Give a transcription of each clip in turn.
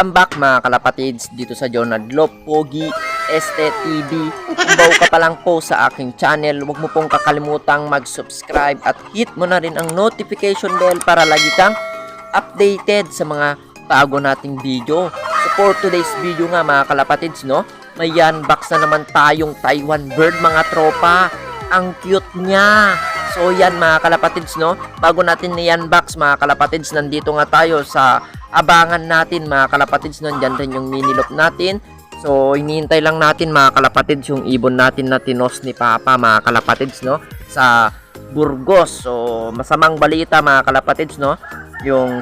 Welcome back mga kalapatids dito sa Jonadlop Pogi STTV. Kung bago ka pa lang po sa aking channel, huwag mo pong kakalimutang mag-subscribe at hit mo na rin ang notification bell para lagi kang updated sa mga bago nating video. So for today's video nga mga kalapatids, no, may unbox na naman tayong Taiwan bird mga tropa. Ang cute niya. So yan mga kalapatids, no, bago natin i-unbox mga kalapatids, nandito nga tayo sa abangan natin mga kalapatids. Nandyan rin yung mini loop natin. So hinihintay lang natin mga kalapatids yung ibon natin na tinos ni Papa mga kalapatids, no, sa Burgos. So masamang balita mga kalapatids, no, yung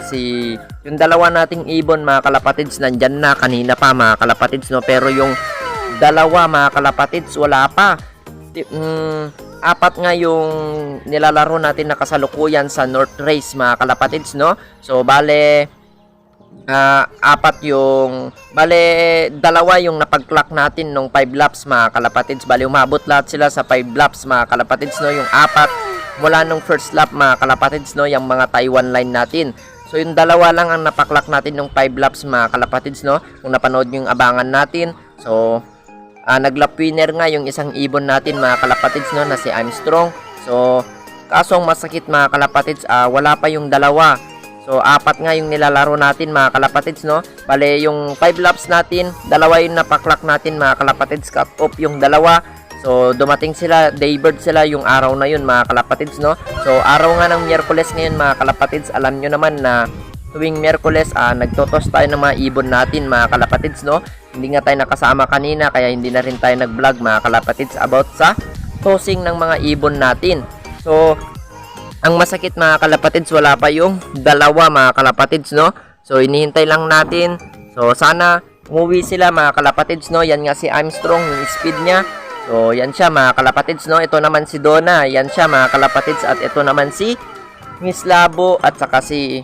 dalawa nating ibon mga kalapatids nandyan na kanina pa mga kalapatids, no, pero yung dalawa mga kalapatids wala pa. Apat nga yung nilalaro natin na kasalukuyan sa North Race mga kalapatids, no. So bale dalawa yung napag-clock natin nung 5 laps mga kalapatids. Bale umabot lahat sila sa 5 laps mga kalapatids, no. Yung apat mula nung first lap mga kalapatids, no, yung mga Taiwan line natin. So yung dalawa lang ang napag-clock natin nung 5 laps mga kalapatids, no. Kung napanood nyo yung abangan natin, so nag-lap winner nga yung isang ibon natin mga kalapatids, no, na si Armstrong. So kasong masakit mga kalapatids, wala pa yung dalawa. So apat nga yung nilalaro natin mga kalapatids, no. Bale yung 5 laps natin, dalawa yung napaklak natin mga kalapatids, cut off yung dalawa. So dumating sila, daybird sila yung araw na yun mga kalapatids, no. So araw nga ng Miyerkules ngayon mga kalapatids. Alam nyo naman na tuwing Miyerkules nagtotos tayo ng mga ibon natin mga kalapatids, no. Hindi nga tayo nakasama kanina kaya hindi na rin tayo nag-vlog mga kalapatids about sa tossing ng mga ibon natin. So ang masakit mga kalapatids, wala pa yung dalawa mga kalapatids, no. So inihintay lang natin. So sana umuwi sila mga kalapatids, no. Yan nga si Armstrong, yung speed niya. So yan siya mga kalapatids, no. Ito naman si Donna, yan siya mga kalapatids. At ito naman si Miss Labo at saka si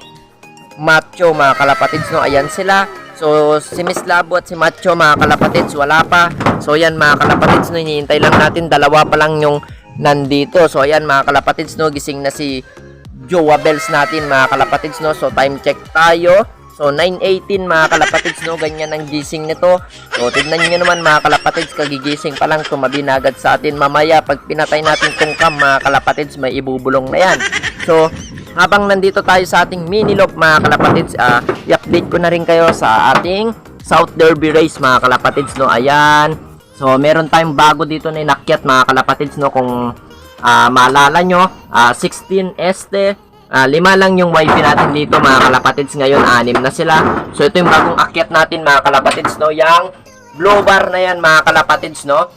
Macho mga kalapatids, no. Ayan sila. So si Miss Labo at si Macho mga kalapatids wala pa. So yan mga kalapatids, no, hinihintay lang natin. Dalawa pa lang yung nandito. So ayan mga kalapatids, no, gising na si Joa Bells natin mga kalapatids, no. So time check tayo. So 9:18 mga kalapatids, no, ganyan ang gising nito. So tignan niyo naman mga kalapatids, kagigising pa lang, tumabi na agad sa atin. Mamaya pag pinatay natin tong cam mga kalapatids, may ibubulong na yan. So habang nandito tayo sa ating mini loop mga kalapatids, i-update ko na rin kayo sa ating South Derby race mga kalapatids, no. Ayan. So meron tayong bago dito na inakyat mga kalapatids, no. Kung maalala nyo, 16 este, 5 lang yung wifi natin dito mga kalapatids. Ngayon 6 na sila. So ito yung bagong akyat natin mga kalapatids, no. Yang blue bar na yan mga kalapatids, no.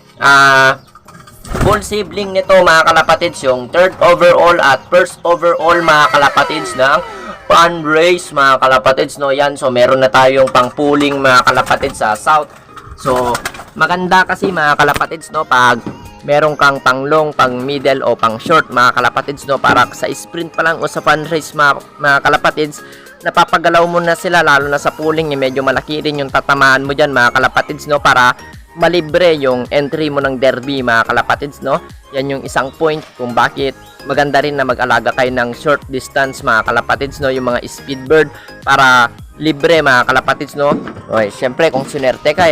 Full sibling nito mga kalapatids, yung third overall at first overall mga kalapatids ng fun race mga kalapatids, no. Yan, so meron na tayong pang pooling mga kalapatids sa South. So maganda kasi mga kalapatids, no, pag meron kang pang long, pang middle o pang short mga kalapatids, no, para sa sprint pa lang o sa fun race mga kalapatids, napapagalaw mo na sila, lalo na sa pooling, medyo malaki rin yung tatamaan mo dyan mga kalapatids, no, para malibre yung entry mo ng derby mga kalapatids, no. Yan yung isang point kung bakit maganda rin na mag-alaga kayo ng short distance mga kalapatids, no, yung mga speed bird para libre mga kalapatids, no. Okay, syempre kung sunerte ka,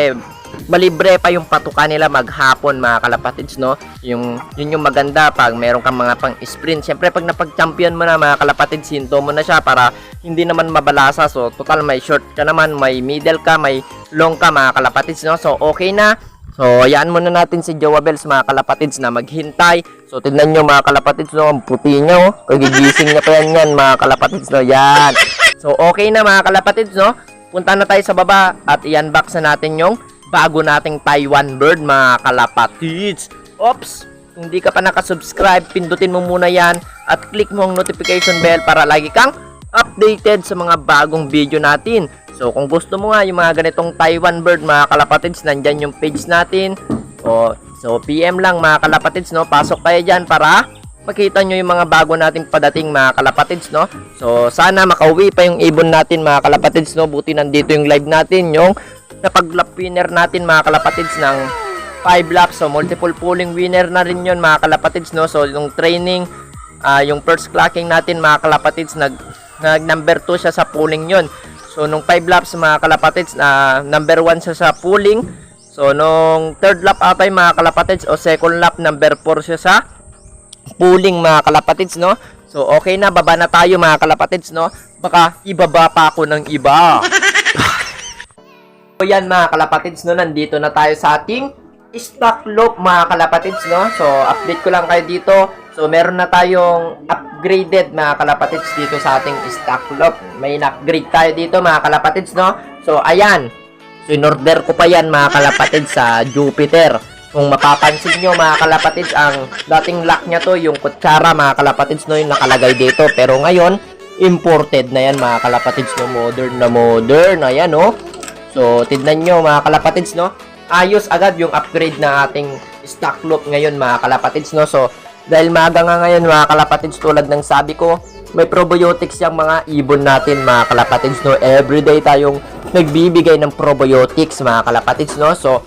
malibre pa yung patuka nila maghapon mga kalapatids, no. Yun yung maganda pag meron kang mga pang sprint. Syempre pag napag-champion mo na mga kalapatids, hinto mo na siya para hindi naman mabalasa. So total may short ka naman, may middle ka, may long ka mga kalapatids, no. So okay na. So yaan muna natin si Joa Bells mga kalapatids na maghintay. So tignan nyo mga kalapatids, no, ang puti nyo, kagigising na pa yan mga kalapatids, no. Yan. So okay na mga kalapatids, no. Punta na tayo sa baba at i-unbox na natin yung bago nating Taiwan bird mga kalapatids. Oops, hindi ka pa nakasubscribe, pindutin mo muna yan at click mo ang notification bell para lagi kang updated sa mga bagong video natin. So kung gusto mo nga yung mga ganitong Taiwan bird mga kalapatids, nandyan yung page natin. So PM lang mga kalapatids, no, pasok kayo dyan para makita nyo yung mga bago nating padating mga kalapatids, no. So sana makauwi pa yung ibon natin mga kalapatids, no. Buti nandito yung live natin, yung napag-lap winner natin mga kalapatids ng 5 laps. So multiple pooling winner na rin yun mga kalapatids, no. So yung training, yung first clocking natin mga kalapatids, nag number 2 siya sa pooling yun. So, nung 5 laps mga kalapatids, number 1 siya sa pulling. So, nung third lap atay mga kalapatids o second lap, number 4 siya sa pulling mga kalapatids, no? So, okay na, baba na tayo mga kalapatids, no? Baka ibaba pa ako ng iba. So, yan mga kalapatids, no? Nandito na tayo sa ating stock loop mga kalapatids, no? So, update ko lang kayo dito. So, meron na tayong upgraded mga kalapatids dito sa ating stock loop. May na-upgrade tayo dito mga kalapatids, no? So, ayan. So, in-order ko pa yan mga kalapatids sa Jupiter. Kung mapapansin nyo mga kalapatids, ang dating lock nya to, yung kutsara mga kalapatids, no, yung nakalagay dito. Pero ngayon, imported na yan mga kalapatids, no, modern na modern. Ayan, no. So, tignan nyo mga kalapatids, no. Ayos agad yung upgrade na ating stock loop ngayon mga kalapatids, no. So, dahil maaga nga ngayon mga kalapatids, tulad ng sabi ko, may probiotics yung mga ibon natin mga kalapatids, no. Everyday tayong nagbibigay ng probiotics mga kalapatids, no. So,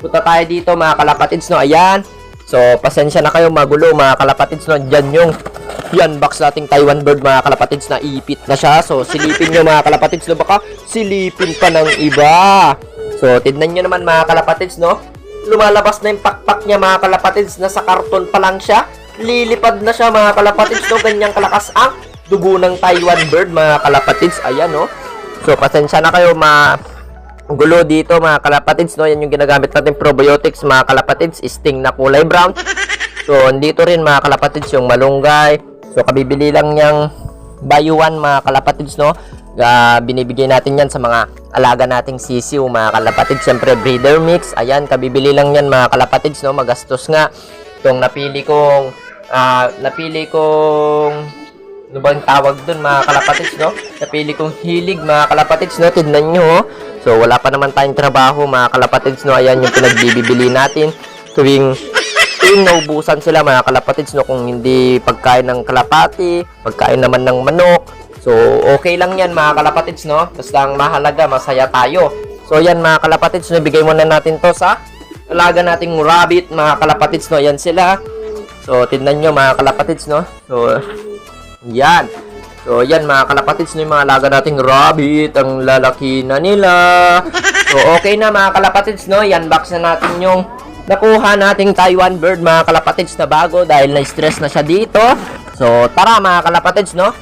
punta tayo dito mga kalapatids, no. Ayan. So, pasensya na kayo magulo mga kalapatids, no. Diyan yung yan box nating Taiwan bird mga kalapatids na ipit na siya. So, silipin nyo mga kalapatids, no. Baka silipin pa ng iba. So, tignan nyo naman mga kalapatids, no. Lumalabas na yung pakpak niya mga kalapatids. Nasa karton pa lang siya. Lilipad na siya mga kalapatids, no. Ganyang kalakas ang dugo ng Taiwan bird mga kalapatids. Ayan, no. So, pasensya na kayo gulo dito mga kalapatids, no. Yan yung ginagamit natin probiotics mga kalapatids, sting na kulay brown. So, dito rin mga kalapatids yung malunggay. So, kabibili lang niyang bayuan mga kalapatids, no. Binibigay natin yan sa mga alaga nating sisiw mga kalapatids. Siyempre breeder mix. Ayan, kabibili lang yan mga kalapatids, no. Magastos nga. Itong napili kong ano ba yung tawag dun mga kalapatids, no? Napili kong hilig mga kalapatids, no? Tignan nyo, oh. So, wala pa naman tayong trabaho mga kalapatids, no? Ayan yung pinagbibili natin tuwing naubusan sila mga kalapatids, no? Kung hindi pagkain ng kalapati, pagkain naman ng manok. So, okay lang yan mga kalapatids, no? Basta ang mahalaga, masaya tayo. So, yan mga kalapatids, no? Bigay muna natin to sa alaga nating rabbit mga kalapatids, no? Yan sila. So, tignan nyo mga kalapatids, no? So, yan. So, yan mga kalapatids, no, yung mga alaga nating rabbit. Ang lalaki na nila. So, okay na mga kalapatids, no. Yan, box na natin yung nakuha nating Taiwan bird mga kalapatids na bago dahil na-stress na siya dito. So, tara mga kalapatids, no.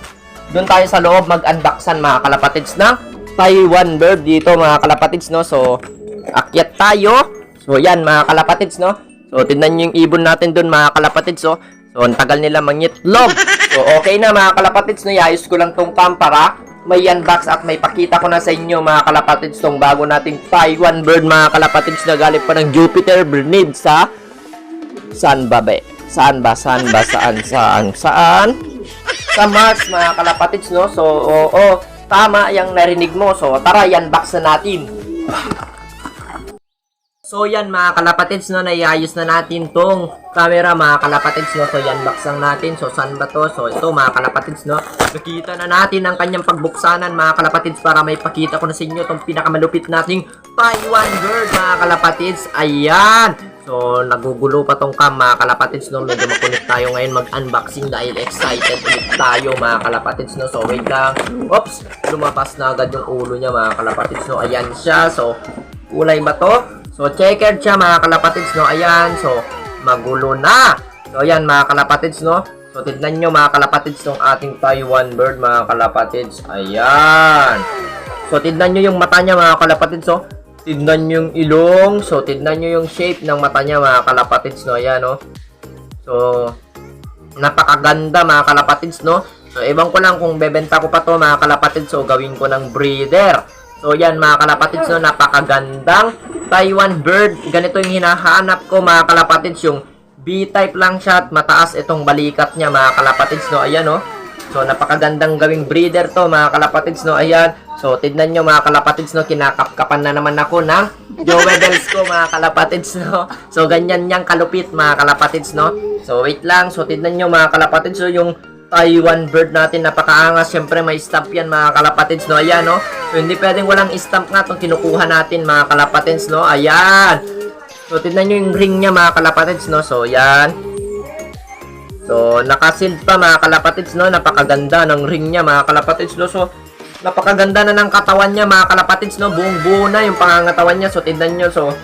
Doon tayo sa loob mag-unboxan mga kalapatids ng Taiwan bird dito mga kalapatids, no. So, akyat tayo. So, yan mga kalapatids, no. So, tignan nyo yung ibon natin doon mga kalapatids, no. So, ang tagal nila mangitlog. So, okay na mga kalapatids, no. Iayos ko lang tong cam para may unbox at may pakita ko na sa inyo mga kalapatids tong bago nating Taiwan bird mga kalapatids na galing pa ng Jupiter breed sa saan ba? Saan? Sa Mars mga kalapatids, no. So, oo, tama yung narinig mo. So, tara, unbox na natin. So, yan mga kalapatids, no, naiayos na natin tong camera mga kalapatids, no. So, yan, box lang natin. So, saan ba to? So, ito mga kalapatids, no. Nakita na natin ang kanyang pagbuksanan mga kalapatids para may pakita ko na sa inyo tong pinakamalupit nating Taiwan bird mga kalapatids. Ayan! So, nagugulo pa tong cam mga kalapatids, no. Medyo makulit tayo ngayon mag-unboxing dahil excited ulit tayo mga kalapatids, no. So, wait lang. Oops! Lumabas na agad yung ulo niya mga kalapatids, no. Ayan siya. So, kulay ba to? So, checkered siya mga kalapatids, no. Ayan. So, magulo na. So, ayan mga kalapatids, no. So, tignan nyo mga kalapatids ng ating Taiwan bird mga kalapatids. Ayan. So, tignan nyo yung mata niya mga kalapatids, no. Tignan nyo yung ilong. So, tignan nyo yung shape ng mata niya mga kalapatids, no. Ayan, no. So, napakaganda mga kalapatids, no. So, ewan ko lang kung bebenta ko pa to mga kalapatids. So, gawin ko ng breeder. So, yan mga kalapatids, no. Napakagandang Taiwan bird. Ganito yung hinahanap ko mga kalapatids. Yung B-type lang siya at mataas itong balikat niya mga kalapatids, no. Ayan, no. So, napakagandang gawing breeder to mga kalapatids, no. Ayan. So, tignan nyo mga kalapatids, no. Kinakapkapan na naman ako ng jowels ko mga kalapatids, no. So, ganyan niyang kalupit mga kalapatids, no. So, wait lang. So, tignan nyo mga kalapatids, so yung Taiwan bird natin, napakaangas. Siyempre, may stamp yan mga kalapatids, no. Ayan, no. So, hindi pwedeng walang stamp nga itong kinukuha natin mga kalapatids, no. Ayan. So, tignan nyo yung ring niya mga kalapatids, no. So, ayan. So, nakasealed pa mga kalapatids, no. Napakaganda ng ring niya mga kalapatids, no. So, napakaganda na ng katawan niya mga kalapatids, no? Buong buo na yung pangangatawan niya. So, tignan nyo. So,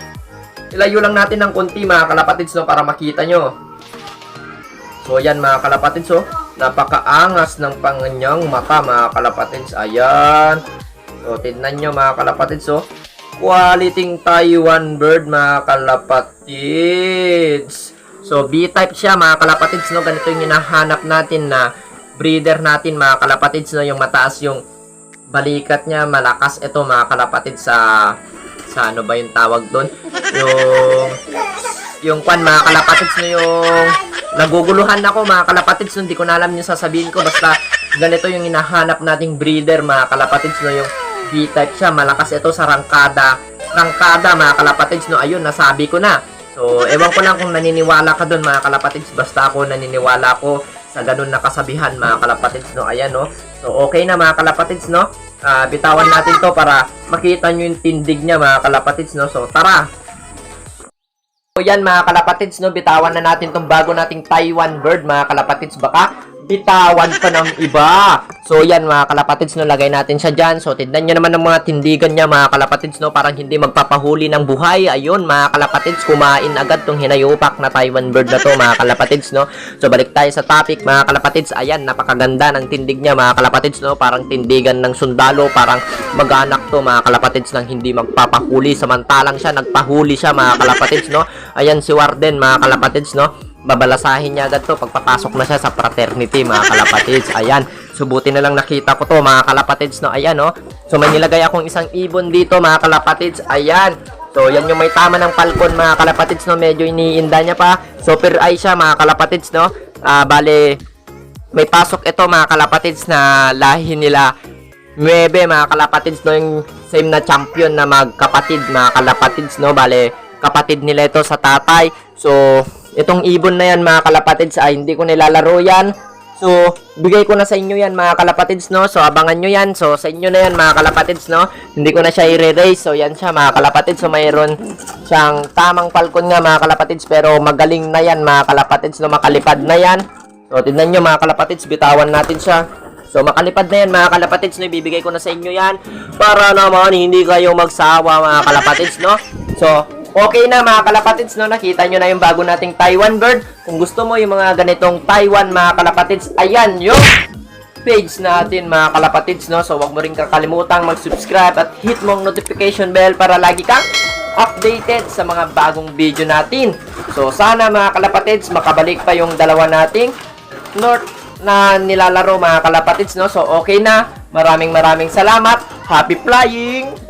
ilayo lang natin ng konti mga kalapatids, no? Para makita nyo. So, yan mga kalapatids, oh. Napakaangas ng panganyang mata mga kalapatids. Ayan. So, tignan nyo mga kalapatids, oh. Quality Taiwan bird mga kalapatids. So, B-type siya mga kalapatids, no? Ganito yung hinahanap natin na breeder natin mga kalapatids, no? Yung mataas yung balikat niya, malakas ito mga kalapatids sa ano ba yung tawag doon? Yung kwan mga kalapatids, no? Yung naguguluhan ako mga kalapatids, no? Hindi ko na alam yung sasabihin ko, basta ganito yung hinahanap nating breeder mga kalapatids, no? Yung B-type siya, malakas ito sa rangkada mga kalapatids, no? Ayun, nasabi ko na. So, ewan ko lang kung naniniwala ka doon mga kalapatids, basta ako naniniwala ko sa ganun na kasabihan mga kalapatids, no? Ayan, no? So, okay na mga kalapatids, no? Bitawan natin to para makita nyo yung tindig niya mga kalapatids, no? So, tara! So, yan mga kalapatids, no? Bitawan na natin tong bago nating Taiwan bird mga kalapatids. Baka bitawan pa ng iba. So, yan mga kalapatids, no? Lagay natin siya dyan. So, tignan nyo naman ng mga tindigan niya mga kalapatids, no? Parang hindi magpapahuli ng buhay. Ayun mga kalapatids, kumain agad tong hinayupak na Taiwan bird na to mga kalapatids, no? So, balik tayo sa topic mga kalapatids. Ayan, napakaganda ng tindig niya mga kalapatids, no? Parang tindigan ng sundalo. Parang mag-anak to mga kalapatids ng hindi magpapahuli. Samantalang siya, nagpahuli siya mga kalapatids, no? Ayan si Warden mga kalapatids, no? Babalasahin niya agad to pagpapasok na siya sa fraternity mga kalapatids. Ayan, subuti na lang nakita ko to mga kalapatids, no? Ayan, no? So may nilagay akong isang ibon dito mga kalapatids. Ayan, so yan yung may tama ng falcon mga kalapatids, no? Medyo iniinda niya pa. Super eye siya mga kalapatids, no? Bale may pasok ito mga kalapatids na lahi nila 9 mga kalapatids, no? Yung same na champion na magkapatid mga kalapatids, no? Bale kapatid nila ito sa tatay. So itong ibon na yan mga kalapatids ay hindi ko nilalaro yan. So bigay ko na sa inyo yan mga kalapatids, no? So abangan nyo yan. So sa inyo na yan mga kalapatids, no? Hindi ko na siya i-re-raise. So yan siya mga kalapatids. So mayroon siyang tamang falcon nga mga kalapatids, pero magaling na yan mga kalapatids, no? Makalipad na yan. So tignan nyo mga kalapatids, bitawan natin siya. So makalipad na yan mga kalapatids, no? Ibibigay ko na sa inyo yan para naman hindi kayo magsawa mga kalapatids, no? So okay na mga kalapatids, no? Nakita nyo na yung bago nating Taiwan bird. Kung gusto mo yung mga ganitong Taiwan mga kalapatids, ayan yung page natin mga kalapatids, no? So wag mo rin kakalimutang mag-subscribe at hit mo ang notification bell para lagi kang updated sa mga bagong video natin. So sana mga kalapatids, makabalik pa yung dalawa nating North na nilalaro mga kalapatids, no? So okay na. Maraming salamat. Happy flying!